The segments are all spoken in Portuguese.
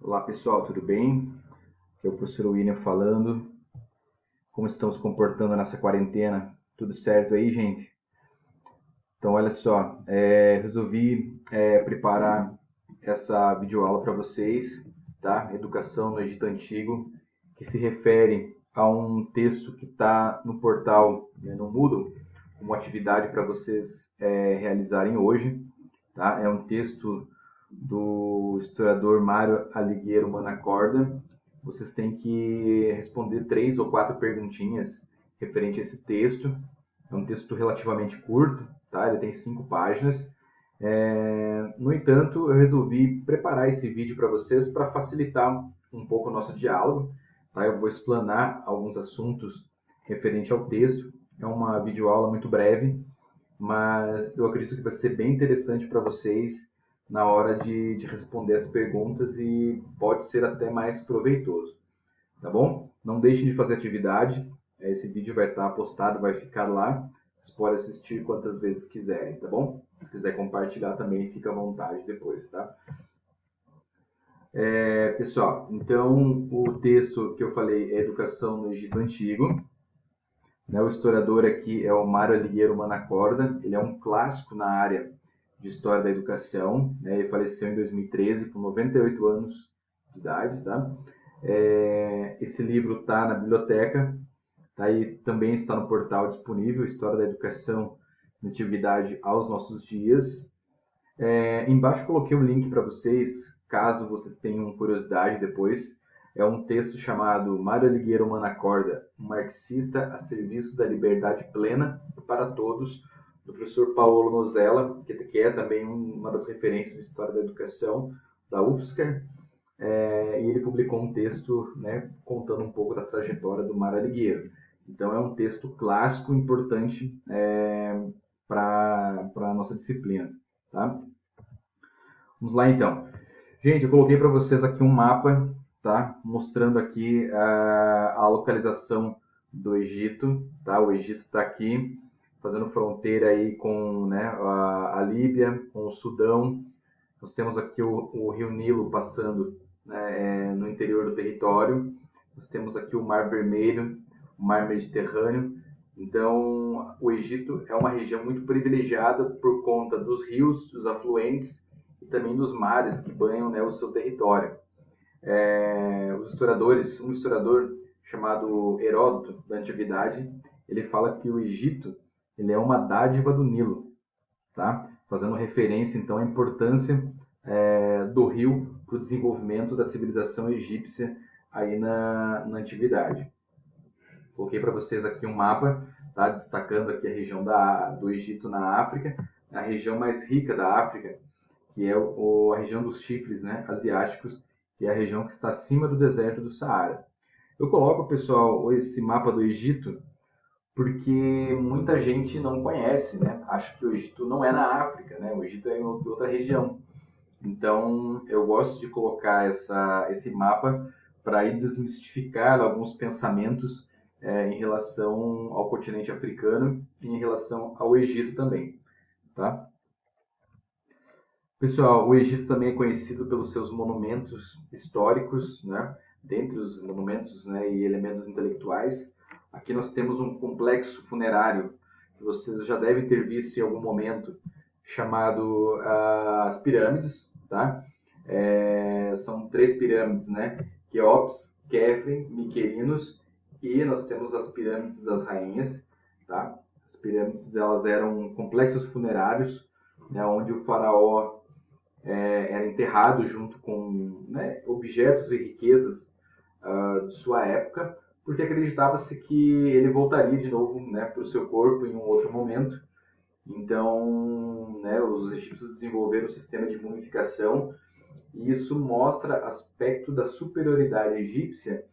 Olá pessoal, tudo bem? Aqui é o professor William falando. Como estão se comportando nessa quarentena? Tudo certo aí, gente? Então, olha só, resolvi preparar essa videoaula para vocês, tá? Educação no Egito Antigo, que se refere a um texto que está no portal, né, no Moodle, como atividade para vocês realizarem hoje, tá? É um texto do historiador Mário Aligueiro Manacorda. Vocês têm que responder 3 ou 4 perguntinhas referente a esse texto. É um texto relativamente curto, tá? Ele tem 5 páginas. No entanto, eu resolvi preparar esse vídeo para vocês para facilitar um pouco o nosso diálogo. Tá? Eu vou explanar alguns assuntos referente ao texto. É uma videoaula muito breve, mas eu acredito que vai ser bem interessante para vocês na hora de responder as perguntas e pode ser até mais proveitoso, tá bom? Não deixem de fazer atividade, esse vídeo vai estar postado, vai ficar lá, vocês podem assistir quantas vezes quiserem, tá bom? Se quiser compartilhar também, fica à vontade depois, tá? Pessoal, então o texto que eu falei é Educação no Egito Antigo, né? O historiador aqui é o Mário Aligueiro Manacorda, ele é um clássico na área de História da Educação, né? Ele faleceu em 2013 com 98 anos de idade, tá? Esse livro está na biblioteca, tá? E também está no portal disponível, História da Educação na Antiguidade aos Nossos Dias. Embaixo coloquei um link para vocês, caso vocês tenham curiosidade depois. É um texto chamado Mário Aligueiro Manacorda, um marxista a serviço da liberdade plena para todos, do professor Paulo Nozella, que é também uma das referências de História da Educação da UFSCar. E ele publicou um texto, né, contando um pouco da trajetória do Mário Aligueiro. Então é um texto clássico importante para a nossa disciplina. Tá? Vamos lá então. Gente, eu coloquei para vocês aqui um mapa, tá? Mostrando aqui a localização do Egito, tá? O Egito está aqui, fazendo fronteira aí com, né, a Líbia, com o Sudão. Nós temos aqui o Rio Nilo passando, né, no interior do território. Nós temos aqui o Mar Vermelho, o Mar Mediterrâneo. Então, o Egito é uma região muito privilegiada por conta dos rios, dos afluentes e também dos mares que banham, né, o seu território. Os historiadores, um historiador chamado Heródoto da Antiguidade, ele fala que o Egito ele é uma dádiva do Nilo, tá? Fazendo referência então à importância do rio para o desenvolvimento da civilização egípcia aí na antiguidade. Coloquei para vocês aqui um mapa, tá? Destacando aqui a região do Egito na África, a região mais rica da África, que é a região dos chifres, né, asiáticos, que é a região que está acima do deserto do Saara. Eu coloco, pessoal, esse mapa do Egito porque muita gente não conhece, né? Acha que o Egito não é na África, né? O Egito é em outra região. Então, eu gosto de colocar esse mapa para ir desmistificar alguns pensamentos em relação ao continente africano e em relação ao Egito também, tá? Pessoal, o Egito também é conhecido pelos seus monumentos históricos, né? Dentre os monumentos, né, e elementos intelectuais, aqui nós temos um complexo funerário que vocês já devem ter visto em algum momento, chamado as pirâmides, tá? São 3 pirâmides, né? Quéops, Khafre, Miquerinos, e nós temos as pirâmides das rainhas, tá? As pirâmides elas eram complexos funerários, né, onde o faraó era enterrado junto com, né, objetos e riquezas de sua época, porque acreditava-se que ele voltaria de novo, né, para o seu corpo em um outro momento. Então, né, os egípcios desenvolveram um sistema de mumificação e isso mostra aspecto da superioridade egípcia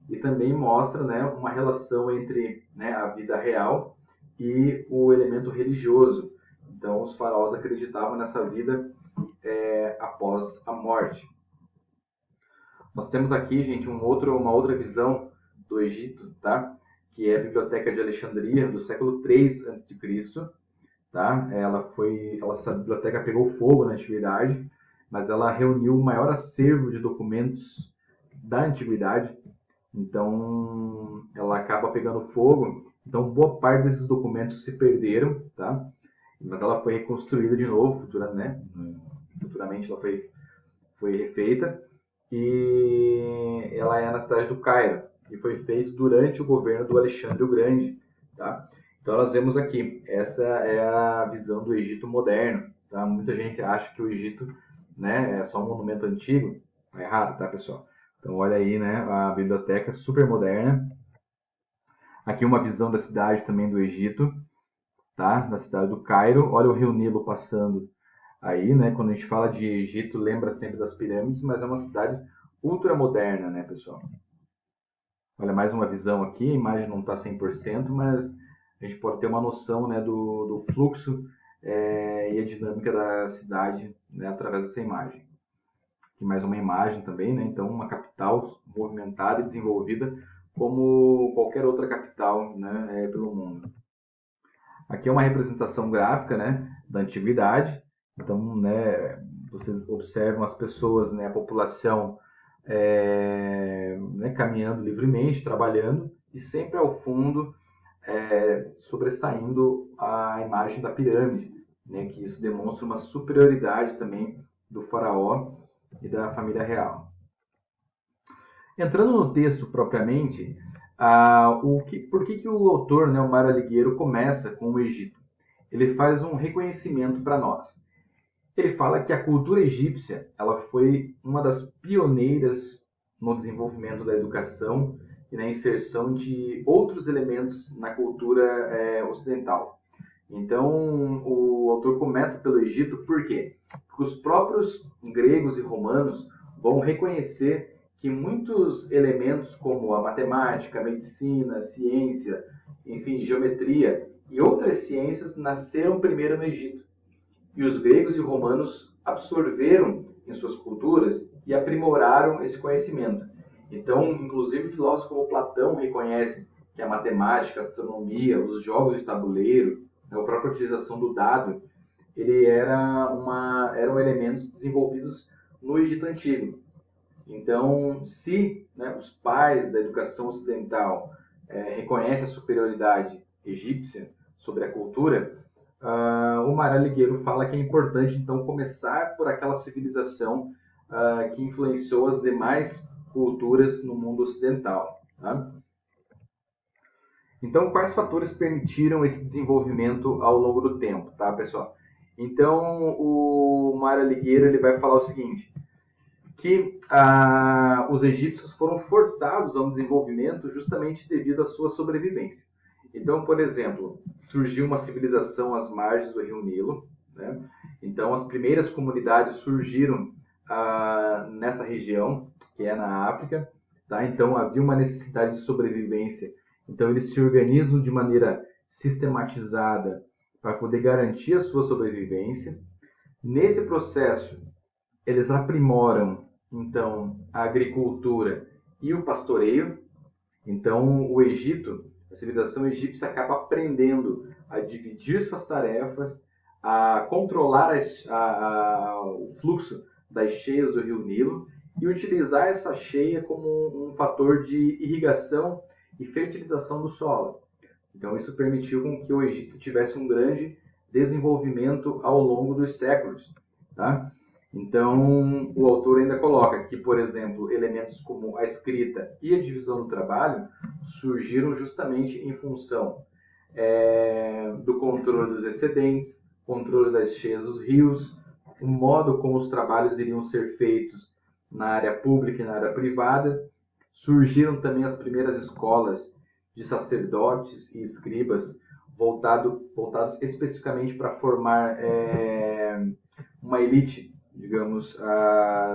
e também mostra, né, uma relação entre, né, a vida real e o elemento religioso. Então, os faraós acreditavam nessa vida após a morte. Nós temos aqui, gente, uma outra visão do Egito, tá? Que é a Biblioteca de Alexandria, do século III a.C., tá? Essa biblioteca pegou fogo na antiguidade, mas ela reuniu o maior acervo de documentos da antiguidade. Então, ela acaba pegando fogo. Então, boa parte desses documentos se perderam, tá? Mas ela foi reconstruída de novo, futuramente ela foi refeita. E ela é na cidade do Cairo, e foi feito durante o governo do Alexandre o Grande, tá? Então, nós vemos aqui, essa é a visão do Egito moderno, tá? Muita gente acha que o Egito, né, é só um monumento antigo. Tá errado, tá, pessoal? Então, olha aí, né, a biblioteca super moderna. Aqui uma visão da cidade também do Egito, tá? Da cidade do Cairo. Olha o rio Nilo passando aí, né? Quando a gente fala de Egito, lembra sempre das pirâmides, mas é uma cidade ultramoderna, né, pessoal? Olha, mais uma visão aqui. A imagem não está 100%, mas a gente pode ter uma noção, né, do fluxo e a dinâmica da cidade, né, através dessa imagem. Aqui mais uma imagem também, né? Então, uma capital movimentada e desenvolvida como qualquer outra capital, né, pelo mundo. Aqui é uma representação gráfica, né, da antiguidade. Então, né, vocês observam as pessoas, né, a população né, caminhando livremente, trabalhando, e sempre ao fundo sobressaindo a imagem da pirâmide, né, que isso demonstra uma superioridade também do faraó e da família real. Entrando no texto propriamente, por que o autor, né, o Mário Aligueiro, começa com o Egito? Ele faz um reconhecimento para nós. Ele fala que a cultura egípcia ela foi uma das pioneiras no desenvolvimento da educação e na inserção de outros elementos na cultura ocidental. Então, o autor começa pelo Egito, por quê? Porque os próprios gregos e romanos vão reconhecer que muitos elementos como a matemática, a medicina, a ciência, enfim, geometria e outras ciências nasceram primeiro no Egito. E os gregos e romanos absorveram em suas culturas e aprimoraram esse conhecimento. Então, inclusive, filósofos como Platão reconhecem que a matemática, a astronomia, os jogos de tabuleiro, a própria utilização do dado, eram elementos desenvolvidos no Egito Antigo. Então, se, né, os pais da educação ocidental reconhecem a superioridade egípcia sobre a cultura, o Mário Aligueiro fala que é importante, então, começar por aquela civilização que influenciou as demais culturas no mundo ocidental. Tá? Então, quais fatores permitiram esse desenvolvimento ao longo do tempo, tá, pessoal? Então, o Mário Aligueiro ele vai falar o seguinte, que os egípcios foram forçados ao desenvolvimento justamente devido à sua sobrevivência. Então, por exemplo, surgiu uma civilização às margens do rio Nilo, né? Então, as primeiras comunidades surgiram nessa região, que é na África, tá? Então, havia uma necessidade de sobrevivência. Então, eles se organizam de maneira sistematizada para poder garantir a sua sobrevivência. Nesse processo, eles aprimoram, então, a agricultura e o pastoreio. Então, o Egito, a civilização egípcia acaba aprendendo a dividir suas tarefas, a controlar o fluxo das cheias do rio Nilo e utilizar essa cheia como um fator de irrigação e fertilização do solo. Então, isso permitiu com que o Egito tivesse um grande desenvolvimento ao longo dos séculos. Tá? Então, o autor ainda coloca que, por exemplo, elementos como a escrita e a divisão do trabalho surgiram justamente em função do controle dos excedentes, controle das cheias dos rios, o modo como os trabalhos iriam ser feitos na área pública e na área privada. Surgiram também as primeiras escolas de sacerdotes e escribas voltados especificamente para formar uma elite, digamos,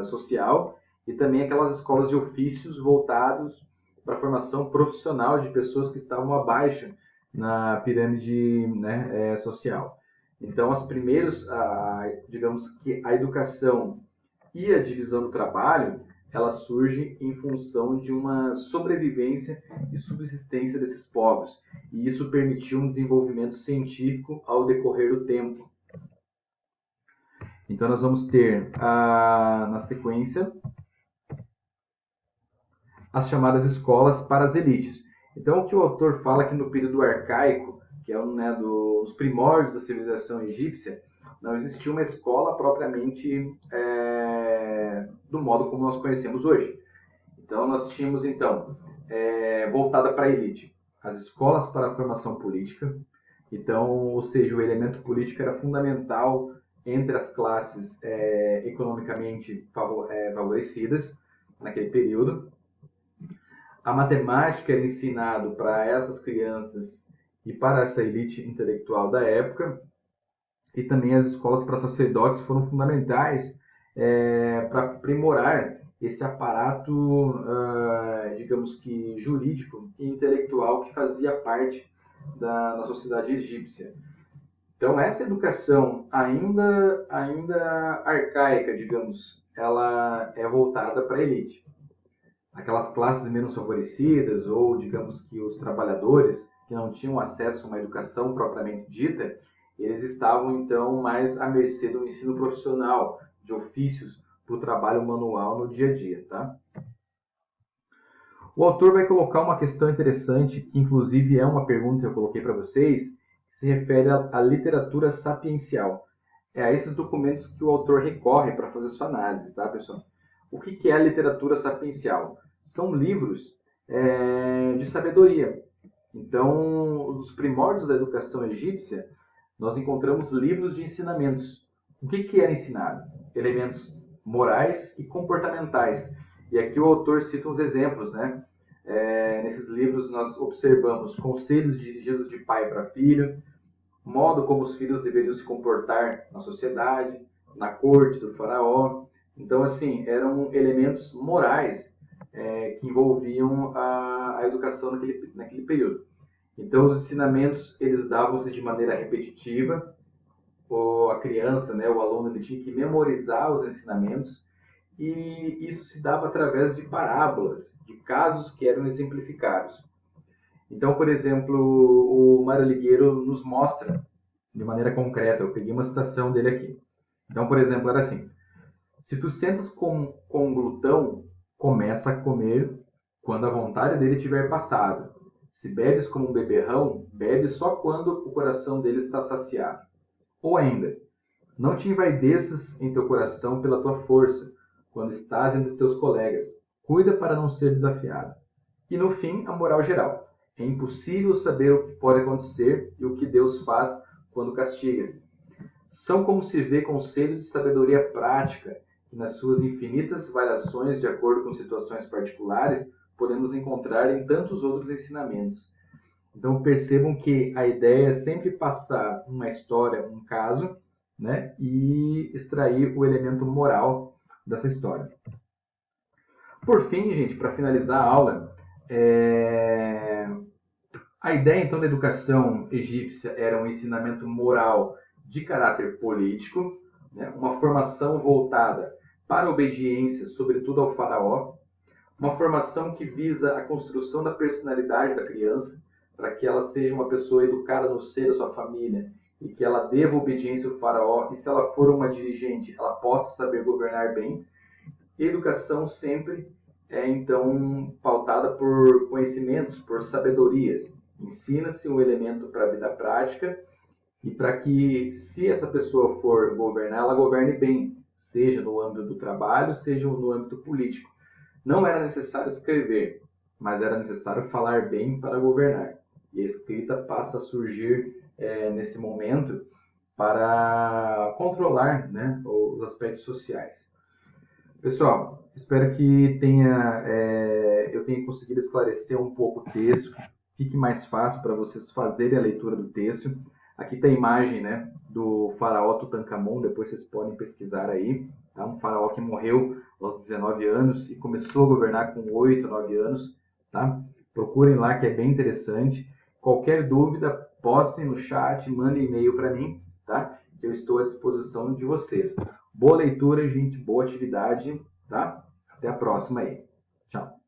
social, e também aquelas escolas de ofícios voltados para a formação profissional de pessoas que estavam abaixo na pirâmide, né, social. Então, as primeiras, digamos que a educação e a divisão do trabalho, ela surge em função de uma sobrevivência e subsistência desses povos, e isso permitiu um desenvolvimento científico ao decorrer do tempo. Então, nós vamos ter, na sequência, as chamadas escolas para as elites. Então, o que o autor fala que no período arcaico, que é um dos primórdios da civilização egípcia, não existia uma escola propriamente do modo como nós conhecemos hoje. Então, nós tínhamos, voltada para a elite, as escolas para a formação política. Então, ou seja, o elemento político era fundamental entre as classes economicamente favorecidas naquele período. A matemática era ensinado para essas crianças e para essa elite intelectual da época. E também as escolas para sacerdotes foram fundamentais para aprimorar esse aparato, digamos que jurídico e intelectual que fazia parte da sociedade egípcia. Então, essa educação ainda arcaica, digamos, ela é voltada para a elite. Aquelas classes menos favorecidas, ou digamos que os trabalhadores que não tinham acesso a uma educação propriamente dita, eles estavam então mais à mercê do ensino profissional, de ofícios para o trabalho manual no dia a dia. Tá? O autor vai colocar uma questão interessante, que inclusive é uma pergunta que eu coloquei para vocês, que se refere à literatura sapiencial. É a esses documentos que o autor recorre para fazer sua análise, tá, pessoal? O que é a literatura sapiencial? São livros de sabedoria. Então, nos primórdios da educação egípcia, nós encontramos livros de ensinamentos. O que era ensinado? Elementos morais e comportamentais. E aqui o autor cita uns exemplos, né? Nesses livros nós observamos conselhos dirigidos de pai para filho, modo como os filhos deveriam se comportar na sociedade, na corte do faraó. Então, assim, eram elementos morais que envolviam a educação naquele período. Então, os ensinamentos, eles davam-se de maneira repetitiva. A criança, né, o aluno, ele tinha que memorizar os ensinamentos, e isso se dava através de parábolas, de casos que eram exemplificados. Então, por exemplo, o Mário Ligueiro nos mostra de maneira concreta. Eu peguei uma citação dele aqui. Então, por exemplo, era assim: se tu sentas com um glutão, começa a comer quando a vontade dele tiver passado. Se bebes como um beberrão, bebe só quando o coração dele está saciado. Ou ainda, não te envaideças em teu coração pela tua força, quando estás entre teus colegas. Cuida para não ser desafiado. E no fim, a moral geral. É impossível saber o que pode acontecer e o que Deus faz quando castiga. São como se vê conselhos de sabedoria prática, que nas suas infinitas variações de acordo com situações particulares, podemos encontrar em tantos outros ensinamentos. Então percebam que a ideia é sempre passar uma história, um caso, né, e extrair o elemento moral dessa história. Por fim, gente, para finalizar a aula, a ideia então da educação egípcia era um ensinamento moral de caráter político, né, uma formação voltada para a obediência, sobretudo ao faraó, uma formação que visa a construção da personalidade da criança, para que ela seja uma pessoa educada no seio da sua família e que ela deva obediência ao faraó, e se ela for uma dirigente, ela possa saber governar bem. Educação sempre é então pautada por conhecimentos, por sabedorias. Ensina-se um elemento para a vida prática e para que, se essa pessoa for governar, ela governe bem, seja no âmbito do trabalho, seja no âmbito político. Não era necessário escrever, mas era necessário falar bem para governar. E a escrita passa a surgir nesse momento para controlar, né, os aspectos sociais. Pessoal, espero que eu tenha conseguido esclarecer um pouco o texto, que fique mais fácil para vocês fazerem a leitura do texto. Aqui tem a imagem, né, do faraó Tutankhamon, depois vocês podem pesquisar aí. Tá? Um faraó que morreu aos 19 anos e começou a governar com 8, 9 anos. Tá? Procurem lá, que é bem interessante. Qualquer dúvida, postem no chat, mandem e-mail para mim, tá? Que eu estou à disposição de vocês. Boa leitura, gente, boa atividade, tá? Até a próxima aí. Tchau.